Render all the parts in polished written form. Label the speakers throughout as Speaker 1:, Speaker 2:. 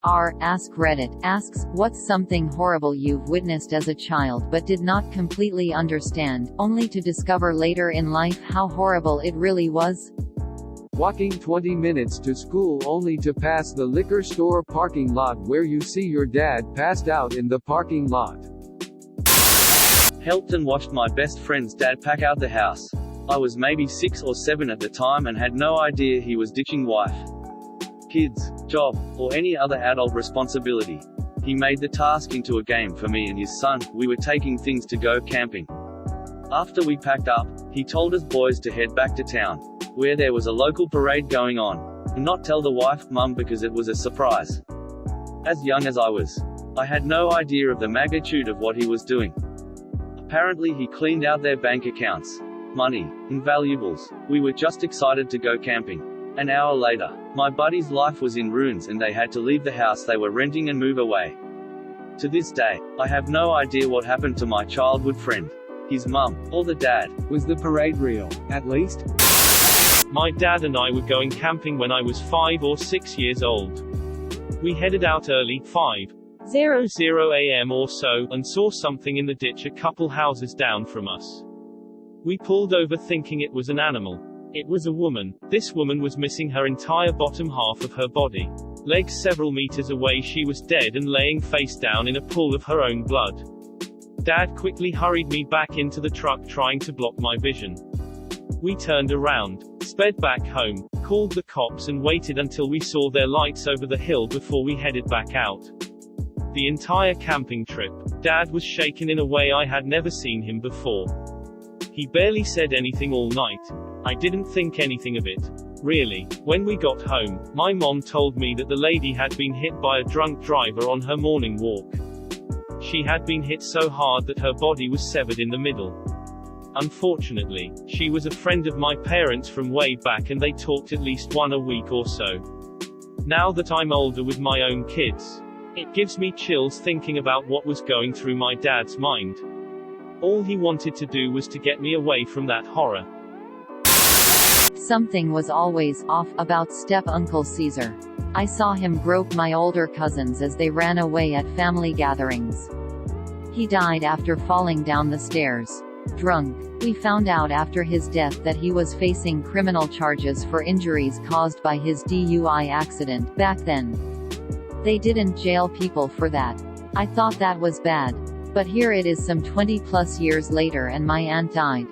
Speaker 1: Askreddit Asks, what's something horrible you've witnessed as a child but did not completely understand, only to discover later in life how horrible it really was?
Speaker 2: Walking 20 minutes to school only to pass the liquor store parking lot where you see your dad passed out in the parking lot.
Speaker 3: Helped and watched my best friend's dad pack out the house. I was maybe 6 or 7 at the time and had no idea he was ditching wife, kids, job, or any other adult responsibility. He made the task into a game for me and his son. We were taking things to go camping. After we packed up, he told us boys to head back to town, where there was a local parade going on, and not tell the wife, Mum, because it was a surprise. As young as I was, I had no idea of the magnitude of what he was doing. Apparently he cleaned out their bank accounts, money, and valuables. We were just excited to go camping. An hour later, my buddy's life was in ruins and they had to leave the house they were renting and move away. To this day, I have no idea what happened to my childhood friend, his mum, or the dad.
Speaker 2: Was the parade real, at least?
Speaker 4: My dad and I were going camping when I was 5 or 6 years old. We headed out early, 5:00 a.m. or so, and saw something in the ditch a couple houses down from us. We pulled over thinking it was an animal. It was a woman. This woman was missing her entire bottom half of her body. Legs several meters away, she was dead and laying face down in a pool of her own blood. Dad quickly hurried me back into the truck trying to block my vision. We turned around, sped back home, called the cops and waited until we saw their lights over the hill before we headed back out. The entire camping trip, Dad was shaken in a way I had never seen him before. He barely said anything all night. I didn't think anything of it. Really. When we got home, my mom told me that the lady had been hit by a drunk driver on her morning walk. She had been hit so hard that her body was severed in the middle. Unfortunately, she was a friend of my parents from way back and they talked at least once a week or so. Now that I'm older with my own kids, it gives me chills thinking about what was going through my dad's mind. All he wanted to do was to get me away from that horror.
Speaker 1: Something was always off about step-uncle Caesar. I saw him grope my older cousins as they ran away at family gatherings. He died after falling down the stairs. Drunk. We found out after his death that he was facing criminal charges for injuries caused by his DUI accident back then. They didn't jail people for that. I thought that was bad. But here it is some 20+ years later and my aunt died.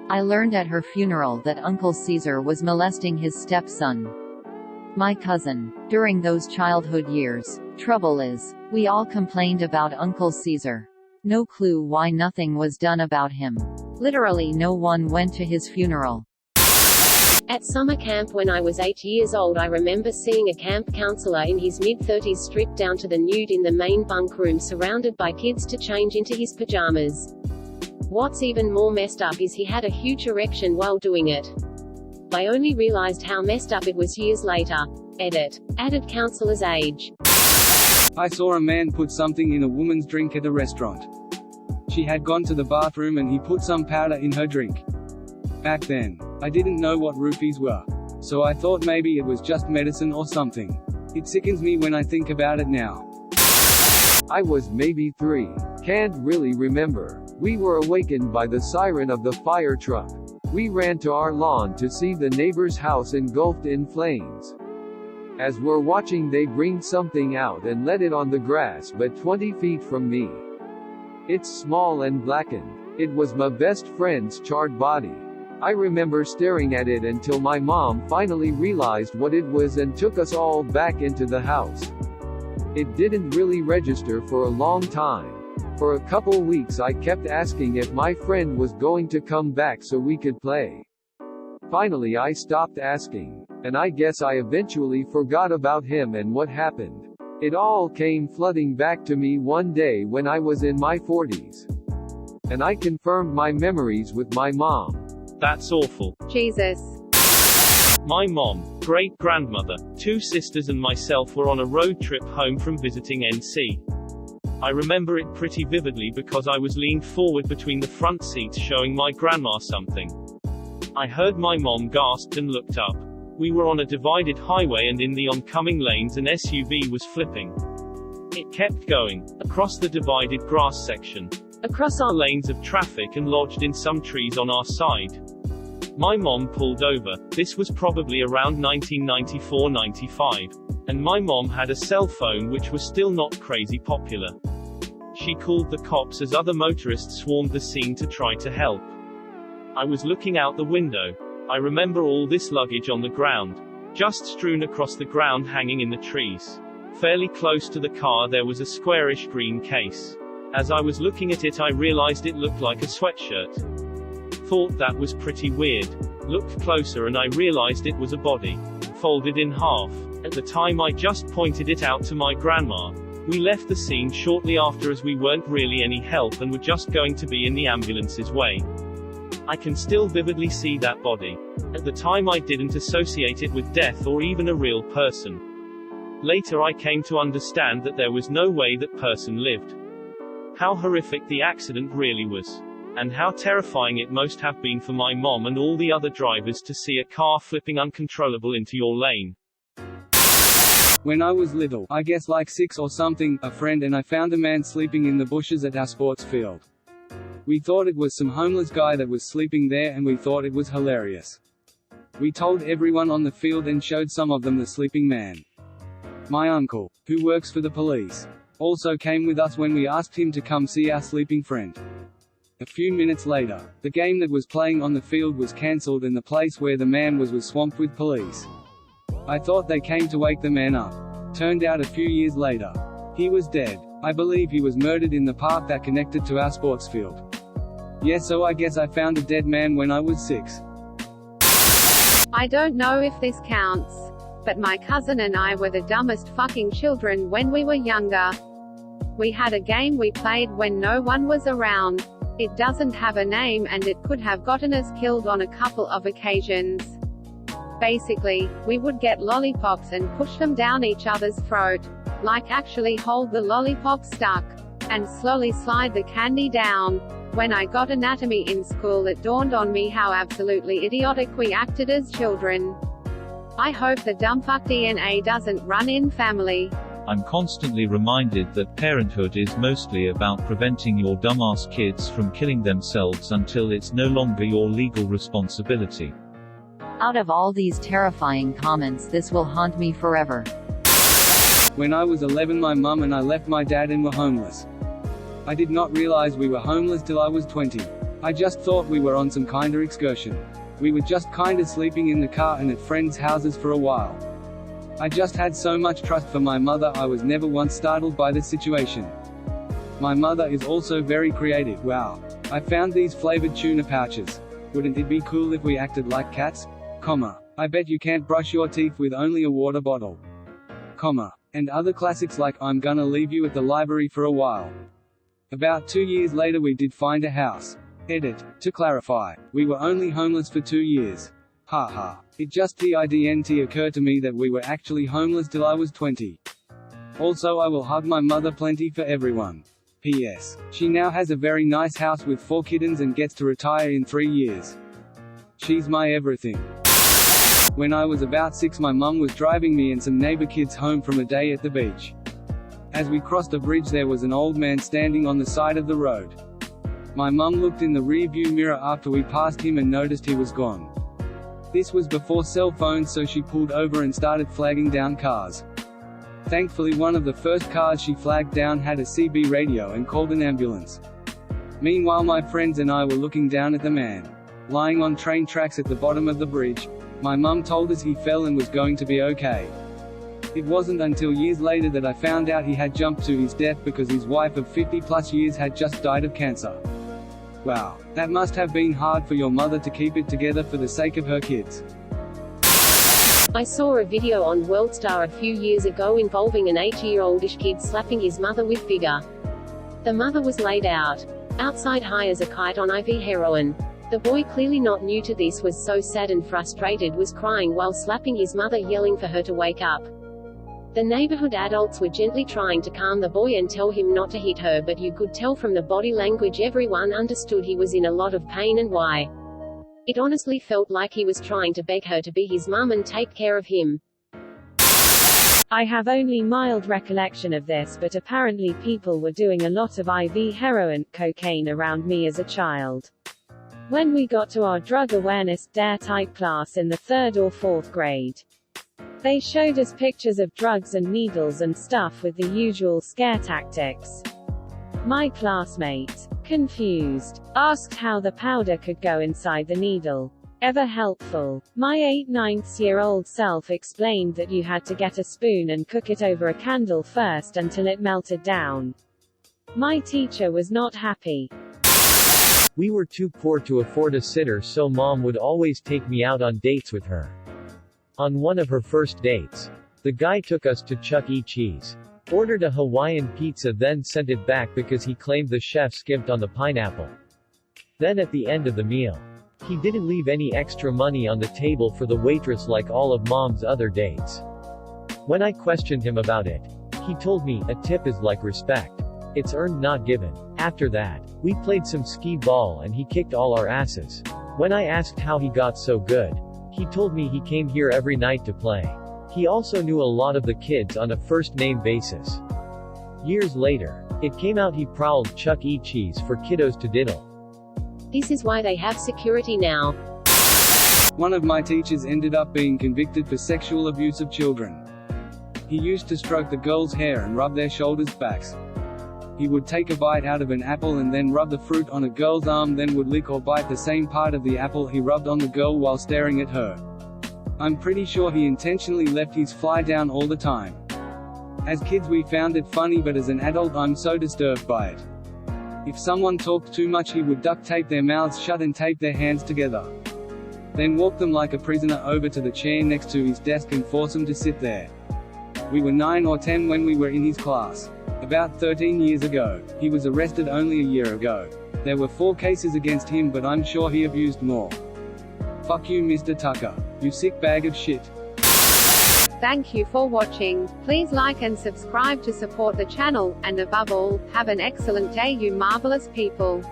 Speaker 1: I learned at her funeral that Uncle Caesar was molesting his stepson, my cousin, during those childhood years. Trouble is, we all complained about Uncle Caesar. No clue why nothing was done about him. Literally no one went to his funeral.
Speaker 5: At summer camp when I was 8 years old, I remember seeing a camp counselor in his mid-30s stripped down to the nude in the main bunk room surrounded by kids to change into his pajamas. What's even more messed up is he had a huge erection while doing it. I only realized how messed up it was years later. Edit. Added counselor's age.
Speaker 6: I saw a man put something in a woman's drink at a restaurant. She had gone to the bathroom and he put some powder in her drink. Back then, I didn't know what roofies were, so I thought maybe it was just medicine or something. It sickens me when I think about it now.
Speaker 2: I was maybe 3. Can't really remember. We were awakened by the siren of the fire truck. We ran to our lawn to see the neighbor's house engulfed in flames. As we're watching, they bring something out and let it on the grass but 20 feet from me. It's small and blackened. It was my best friend's charred body. I remember staring at it until my mom finally realized what it was and took us all back into the house. It didn't really register for a long time. For a couple weeks I kept asking if my friend was going to come back so we could play. Finally I stopped asking, and I guess I eventually forgot about him and what happened. It all came flooding back to me one day when I was in my 40s. And I confirmed my memories with my mom.
Speaker 4: That's awful.
Speaker 5: Jesus.
Speaker 4: My mom, great-grandmother, 2 sisters and myself were on a road trip home from visiting NC. I remember it pretty vividly because I was leaned forward between the front seats showing my grandma something. I heard my mom gasped and looked up. We were on a divided highway and in the oncoming lanes an SUV was flipping. It kept going, across the divided grass section, across our lanes of traffic and lodged in some trees on our side. My mom pulled over. This was probably around 1994-95. And my mom had a cell phone which was still not crazy popular. She called the cops as other motorists swarmed the scene to try to help. I was looking out the window. I remember all this luggage on the ground, just strewn across the ground hanging in the trees. Fairly close to the car there was a squarish green case. As I was looking at it I realized it looked like a sweatshirt. Thought that was pretty weird. Looked closer and I realized it was a body, folded in half. At the time I just pointed it out to my grandma. We left the scene shortly after as we weren't really any help and were just going to be in the ambulance's way. I can still vividly see that body. At the time I didn't associate it with death or even a real person. Later I came to understand that there was no way that person lived. How horrific the accident really was. And how terrifying it must have been for my mom and all the other drivers to see a car flipping uncontrollable into your lane.
Speaker 6: When I was little, I guess like 6 or something, a friend and I found a man sleeping in the bushes at our sports field. We thought it was some homeless guy that was sleeping there and we thought it was hilarious. We told everyone on the field and showed some of them the sleeping man. My uncle, who works for the police, also came with us when we asked him to come see our sleeping friend. A few minutes later, the game that was playing on the field was cancelled and the place where the man was swamped with police. I thought they came to wake the man up. Turned out a few years later, he was dead. I believe he was murdered in the park that connected to our sports field. Yeah, so I guess I found a dead man when I was 6.
Speaker 7: I don't know if this counts, but my cousin and I were the dumbest fucking children when we were younger. We had a game we played when no one was around. It doesn't have a name and it could have gotten us killed on a couple of occasions. Basically, we would get lollipops and push them down each other's throat. Like actually hold the lollipop stuck. And slowly slide the candy down. When I got anatomy in school it dawned on me how absolutely idiotic we acted as children. I hope the dumbfuck DNA doesn't run in family.
Speaker 8: I'm constantly reminded that parenthood is mostly about preventing your dumbass kids from killing themselves until it's no longer your legal responsibility.
Speaker 1: Out of all these terrifying comments, this will haunt me forever.
Speaker 6: When I was 11 my mum and I left my dad and were homeless. I did not realize we were homeless till I was 20. I just thought we were on some kinda excursion. We were just kinda sleeping in the car and at friends' houses for a while. I just had so much trust for my mother I was never once startled by the situation. My mother is also very creative. Wow. I found these flavored tuna pouches. Wouldn't it be cool if we acted like cats? I bet you can't brush your teeth with only a water bottle. And other classics like I'm gonna leave you at the library for a while. About 2 years later we did find a house. Edit. To clarify, we were only homeless for 2 years. Haha. It just didn't occur to me that we were actually homeless till I was 20. Also I will hug my mother plenty for everyone. P.S. She now has a very nice house with 4 kittens and gets to retire in 3 years. She's my everything. When I was about 6 my mum was driving me and some neighbor kids home from a day at the beach. As we crossed a bridge there was an old man standing on the side of the road. My mum looked in the rear-view mirror after we passed him and noticed he was gone. This was before cell phones so she pulled over and started flagging down cars. Thankfully one of the first cars she flagged down had a CB radio and called an ambulance. Meanwhile my friends and I were looking down at the man, lying on train tracks at the bottom of the bridge. My mum told us he fell and was going to be okay. It wasn't until years later that I found out he had jumped to his death because his wife of 50+ years had just died of cancer. Wow, that must have been hard for your mother to keep it together for the sake of her kids.
Speaker 5: I saw a video on WorldStar a few years ago involving an 8-year-oldish kid slapping his mother with vigor. The mother was laid out outside high as a kite on IV heroin. The boy, clearly not new to this, was so sad and frustrated, was crying while slapping his mother, yelling for her to wake up. The neighborhood adults were gently trying to calm the boy and tell him not to hit her, but you could tell from the body language everyone understood he was in a lot of pain and why. It honestly felt like he was trying to beg her to be his mum and take care of him.
Speaker 9: I have only mild recollection of this, but apparently people were doing a lot of IV heroin, cocaine around me as a child. When we got to our drug awareness DARE type class in the 3rd or 4th grade, they showed us pictures of drugs and needles and stuff with the usual scare tactics. My classmate, confused, asked how the powder could go inside the needle. Ever helpful. My 8-9-year-old self explained that you had to get a spoon and cook it over a candle first until it melted down. My teacher was not happy.
Speaker 10: We were too poor to afford a sitter, so mom would always take me out on dates with her. On one of her first dates, the guy took us to Chuck E. Cheese. Ordered a Hawaiian pizza, then sent it back because he claimed the chef skimped on the pineapple. Then at the end of the meal, he didn't leave any extra money on the table for the waitress like all of mom's other dates. When I questioned him about it, he told me, a tip is like respect. It's earned, not given. After that, we played some skee ball and he kicked all our asses. When I asked how he got so good, he told me he came here every night to play. He also knew a lot of the kids on a first-name basis. Years later, it came out he prowled Chuck E. Cheese for kiddos to diddle.
Speaker 5: This is why they have security now.
Speaker 6: One of my teachers ended up being convicted for sexual abuse of children. He used to stroke the girls' hair and rub their shoulders' backs. He would take a bite out of an apple and then rub the fruit on a girl's arm, then would lick or bite the same part of the apple he rubbed on the girl while staring at her. I'm pretty sure he intentionally left his fly down all the time. As kids we found it funny, but as an adult I'm so disturbed by it. If someone talked too much he would duct tape their mouths shut and tape their hands together. Then walk them like a prisoner over to the chair next to his desk and force them to sit there. We were 9 or 10 when we were in his class. About 13 years ago. He was arrested only a year ago. There were 4 cases against him, but I'm sure he abused more. Fuck you, Mr. Tucker. You sick bag of shit.
Speaker 7: Thank you for watching. Please like and subscribe to support the channel, and above all, have an excellent day, you marvelous people.